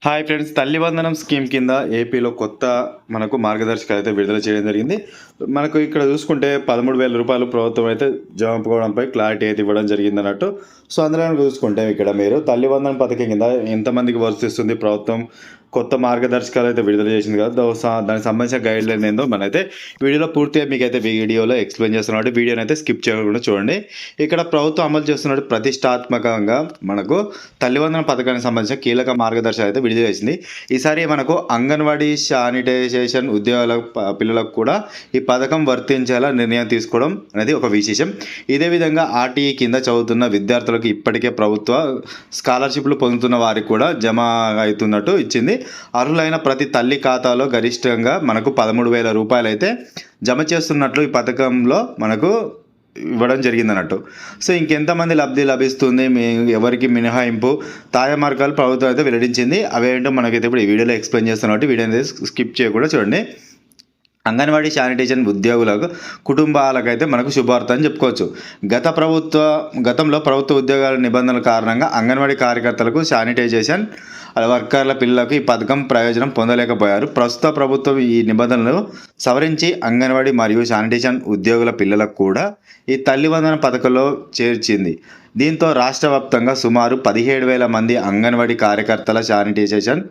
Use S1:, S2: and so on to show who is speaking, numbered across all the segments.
S1: Hi friends, తల్లి వందనం scheme కింద ఏపీలో కొత్త మనకు మార్గదర్శకాలు అయితే విడుదల చేయడం జరిగింది. మనకు ఇక్కడ చూసుకుంటే 13,000 రూపాయలు ప్రభుత్వం అయితే జమపడంపై క్లారిటీ అయితే ఇవ్వడం జరిగిందన్నట్టు. సో అందులో చూసుకుంటే ఇక్కడ మీరు తల్లి వందనం పథకం కింద ఎంతమందికి వర్తిస్తుంది ప్రభుత్వం కొత్త మార్గదర్శకాలు అయితే విడుదల చేసింది కదా. దానికి సంబంధించిన గైడ్ లైన్ ఏందో మనైతే వీడియోలో పూర్తిగా మీకైతే వీడియోలో ఎక్స్ప్లెయిన్ చేస్తున్నట్టు వీడియోని అయితే స్కిప్ చేయకుండా చూడండి. ఇక్కడ ప్రభుత్వం అమలు చేస్తున్నట్టు ప్రతిష్టాత్మకంగా మనకు తల్లివందన పథకానికి సంబంధించిన కీలక మార్గదర్శకాలు అయితే విడుదల చేసింది. ఈసారి మనకు అంగన్వాడీ శానిటైజేషన్ ఉద్యోగాల పిల్లలకు కూడా ఈ పథకం వర్తించేలా నిర్ణయం తీసుకోవడం అనేది ఒక విశేషం. ఇదే విధంగా ఆర్టీఈ కింద చదువుతున్న విద్యార్థులకు ఇప్పటికే ప్రభుత్వ స్కాలర్షిప్లు పొందుతున్న వారికి కూడా జమ అవుతున్నట్టు ఇచ్చింది. అర్హులైన ప్రతి తల్లి ఖాతాలో గరిష్టంగా మనకు 13,000 రూపాయలు అయితే జమ చేస్తున్నట్లు ఈ పథకంలో మనకు ఇవ్వడం జరిగిందన్నట్టు. సో ఇంకెంతమంది లబ్ధి లభిస్తుంది, ఎవరికి మినహాయింపు, తాజా మార్గాలు ప్రభుత్వం అయితే వెల్లడించింది. అవేంటో మనకైతే ఇప్పుడు ఈ వీడియోలో ఎక్స్ప్లెయిన్ చేస్తున్నట్టు వీడియోని స్కిప్ చేయకుండా చూడండి. అంగన్వాడీ శానిటేషన్ ఉద్యోగులకు కుటుంబాలకైతే మనకు శుభార్త అని చెప్పుకోవచ్చు. గతంలో ప్రభుత్వ ఉద్యోగాల నిబంధనల కారణంగా అంగన్వాడీ కార్యకర్తలకు శానిటైజేషన్ వర్కర్ల పిల్లలకు ఈ పథకం ప్రయోజనం పొందలేకపోయారు. ప్రస్తుత ప్రభుత్వం ఈ నిబంధనలు సవరించి అంగన్వాడీ మరియు శానిటేషన్ ఉద్యోగుల పిల్లలకు కూడా ఈ తల్లి వందన పథకంలో చేర్చింది. దీంతో రాష్ట్ర వ్యాప్తంగా సుమారు 17,000 మంది అంగన్వాడీ కార్యకర్తల శానిటైజేషన్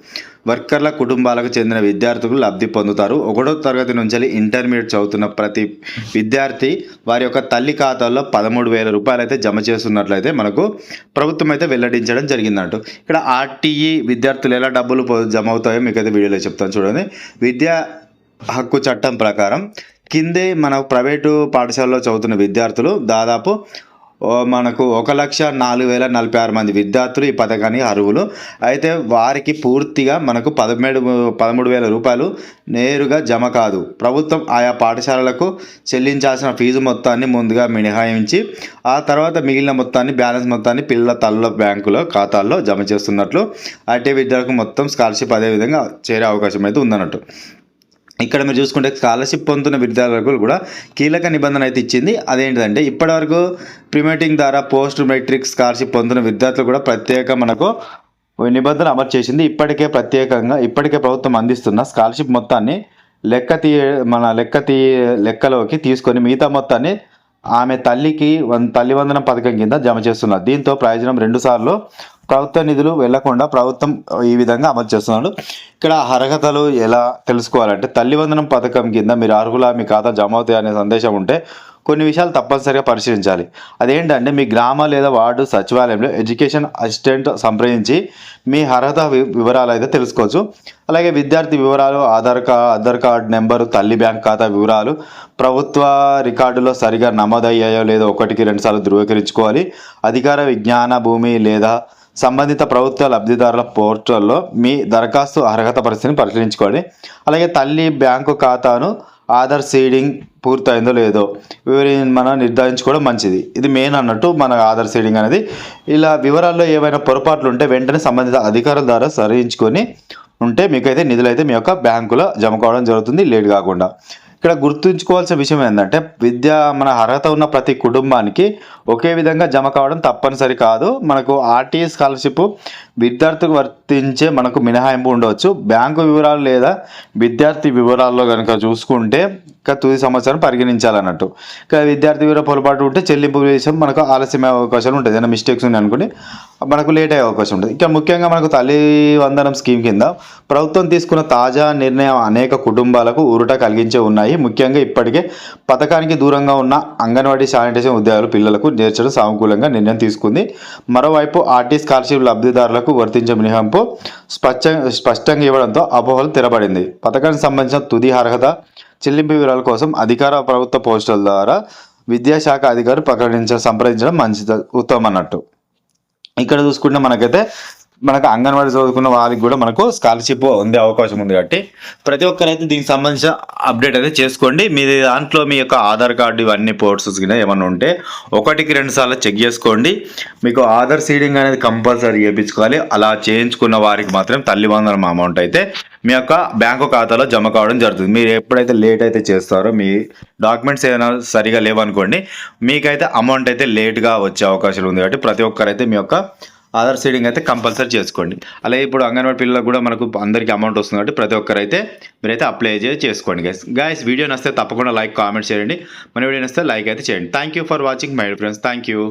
S1: వర్కర్ల కుటుంబాలకు చెందిన విద్యార్థులు లబ్ధి పొందుతారు. 1వ తరగతి నుంచి ఇంటర్మీడియట్ చదువుతున్న ప్రతి విద్యార్థి వారి యొక్క తల్లి ఖాతాల్లో 13,000 రూపాయలు అయితే జమ చేస్తున్నట్లయితే మనకు ప్రభుత్వం అయితే వెల్లడించడం జరిగిందంటూ. ఇక్కడ ఆర్టీఈ విద్యార్థులు ఎలా డబ్బులు జమ అవుతాయో మీకైతే వీడియోలో చెప్తాను చూడండి. విద్యా హక్కు చట్టం ప్రకారం కిందే మన ప్రైవేటు పాఠశాలలో చదువుతున్న విద్యార్థులు దాదాపు మనకు 1,04,046 మంది విద్యార్థులు ఈ పథకానికి అర్హులు. అయితే వారికి పూర్తిగా మనకు 13,000 రూపాయలు నేరుగా జమ కాదు. ప్రభుత్వం ఆయా పాఠశాలలకు చెల్లించాల్సిన ఫీజు మొత్తాన్ని ముందుగా మినహాయించి ఆ తర్వాత మిగిలిన మొత్తాన్ని బ్యాలెన్స్ మొత్తాన్ని పిల్లల తల్లుల బ్యాంకులో ఖాతాల్లో జమ చేస్తున్నట్లు ఐటీ విద్యార్థులకు మొత్తం స్కాలర్షిప్ అదేవిధంగా చేరే అవకాశం అయితే ఉందన్నట్టు. ఇక్కడ మీరు చూసుకుంటే స్కాలర్షిప్ పొందుతున్న విద్యార్థులకు కూడా కీలక నిబంధన అయితే ఇచ్చింది. అదేంటిదంటే ఇప్పటివరకు ప్రిమేటింగ్ ద్వారా పోస్ట్ మెట్రిక్ స్కాలర్షిప్ పొందుతున్న విద్యార్థులు కూడా ప్రత్యేక మనకు నిబంధన అమలు చేసింది. ఇప్పటికే ప్రభుత్వం అందిస్తున్న స్కాలర్షిప్ మొత్తాన్ని లెక్కలోకి తీసుకొని మిగతా మొత్తాన్ని ఆమె తల్లి వందనం పథకం కింద జమ చేస్తున్నారు. దీంతో ప్రయోజనం 2 సార్లు ప్రభుత్వ నిధులు వెళ్లకుండా ప్రభుత్వం ఈ విధంగా అమలు చేస్తున్నాడు. ఇక్కడ అర్హతలు ఎలా తెలుసుకోవాలంటే తల్లి వందనం పథకం కింద మీరు అర్హుల మీ ఖాతా జమ అవుతాయి అనే సందేశం ఉంటే కొన్ని విషయాలు తప్పనిసరిగా పరిశీలించాలి. అదేంటంటే మీ గ్రామ లేదా వార్డు సచివాలయంలో ఎడ్యుకేషన్ అసిస్టెంట్ సంప్రదించి మీ అర్హత వివరాలు అయితే తెలుసుకోవచ్చు. అలాగే విద్యార్థి వివరాలు, ఆధార్ కార్డు నెంబరు, తల్లి బ్యాంక్ ఖాతా వివరాలు ప్రభుత్వ రికార్డులో సరిగా నమోదయ్యాయో లేదో 1-2 సార్లు ధృవీకరించుకోవాలి. అధికార విజ్ఞాన భూమి లేదా సంబంధిత ప్రభుత్వ లబ్ధిదారుల పోర్టల్లో మీ దరఖాస్తు అర్హత పరిస్థితిని పరిశీలించుకోండి. అలాగే తల్లి బ్యాంకు ఖాతాను ఆధార్ సీడింగ్ పూర్తయిందో లేదో మనం నిర్ధారించుకోవడం మంచిది. ఇది మెయిన్ అన్నట్టు మన ఆధార్ సీడింగ్ అనేది. ఇలా వివరాల్లో ఏవైనా పొరపాట్లు ఉంటే వెంటనే సంబంధిత అధికారుల ద్వారా సరిదించుకొని ఉంటే మీకైతే నిధులైతే మీ యొక్క బ్యాంకులో జమ కావడం జరుగుతుంది లేట్ కాకుండా. ఇక్కడ గుర్తుంచుకోవాల్సిన విషయం ఏంటంటే మన అర్హత ఉన్న ప్రతి కుటుంబానికి ఒకే విధంగా జమ కావడం తప్పనిసరి కాదు. మనకు ఆర్టీఈ స్కాలర్షిప్ విద్యార్థికి వర్తించే మనకు మినహాయింపు ఉండవచ్చు. బ్యాంకు వివరాలు లేదా విద్యార్థి వివరాల్లో కనుక చూసుకుంటే తుది సంవత్సరం పరిగణించాలన్నట్టు. ఇక్కడ విద్యార్థి వివరాలు పొరపాటు ఉంటే చెల్లింపు విషయం మనకు ఆలస్యమయ్యే అవకాశాలు ఉంటుంది. ఏదైనా మిస్టేక్స్ ఉన్నాయి అనుకోండి మనకు లేట్ అయ్యే అవకాశం ఉంటుంది. ఇక్కడ ముఖ్యంగా మనకు తల్లి వందనం స్కీమ్ కింద ప్రభుత్వం తీసుకున్న తాజా నిర్ణయం అనేక కుటుంబాలకు ఊరట కలిగించే ఉన్నాయి. ముఖ్యంగా ఇప్పటికే పథకానికి దూరంగా ఉన్న అంగన్వాడీ శానిటేషన్ ఉద్యోగాలు పిల్లలకు చేర్చడం సానుకూలంగా నిర్ణయం తీసుకుంది. మరోవైపు ఆర్టీ స్కాలర్షిప్ లబ్ధిదారులకు వర్తించే మినహాయింపు స్పష్టంగా ఇవ్వడంతో అపోహలు తెరబడింది. పథకానికి సంబంధించిన తుది అర్హత చెల్లింపు వివరాల కోసం అధికార ప్రభుత్వ పోస్టుల ద్వారా విద్యాశాఖ అధికారులు సంప్రదించడం మంచిది, ఉత్తమం అన్నట్టు. ఇక్కడ చూసుకుంటే మనకు అంగన్వాడీ చదువుకున్న వాళ్ళకి కూడా మనకు స్కాలర్షిప్ ఉండే అవకాశం ఉంది. కాబట్టి ప్రతి ఒక్కరైతే దీనికి సంబంధించిన అప్డేట్ అయితే చేసుకోండి. మీ దాంట్లో మీ యొక్క ఆధార్ కార్డు ఇవన్నీ పోర్ట్స్ కింద ఏమన్నా ఉంటే 1-2 సార్లు చెక్ చేసుకోండి. మీకు ఆధార్ సీడింగ్ అనేది కంపల్సరీ చేయించుకోవాలి. అలా చేయించుకున్న వారికి మాత్రం తల్లి వందనం అమౌంట్ అయితే మీ యొక్క బ్యాంకు ఖాతాలో జమ కావడం జరుగుతుంది. మీరు ఎప్పుడైతే లేట్ అయితే చేస్తారో మీ డాక్యుమెంట్స్ ఏమైనా సరిగా లేవనుకోండి మీకైతే అమౌంట్ అయితే లేట్గా వచ్చే అవకాశాలు ఉంది. కాబట్టి ప్రతి ఒక్కరైతే మీ యొక్క ఆధార్ సీడింగ్ అయితే కంపల్సరీ చేసుకోండి. అలాగే ఇప్పుడు అంగన్వాడీ పిల్లలకు కూడా మనకు అందరికీ అమౌంట్ వస్తుంది కాబట్టి ప్రతి ఒక్కరైతే మీరైతే అప్లై చేసుకోండి గైస్. వీడియో నచ్చితే తప్పకుండా లైక్ కామెంట్ చేయండి. మన వీడియో నచ్చితే లైక్ అయితే చేయండి. Thank you for watching my friends. Thank you.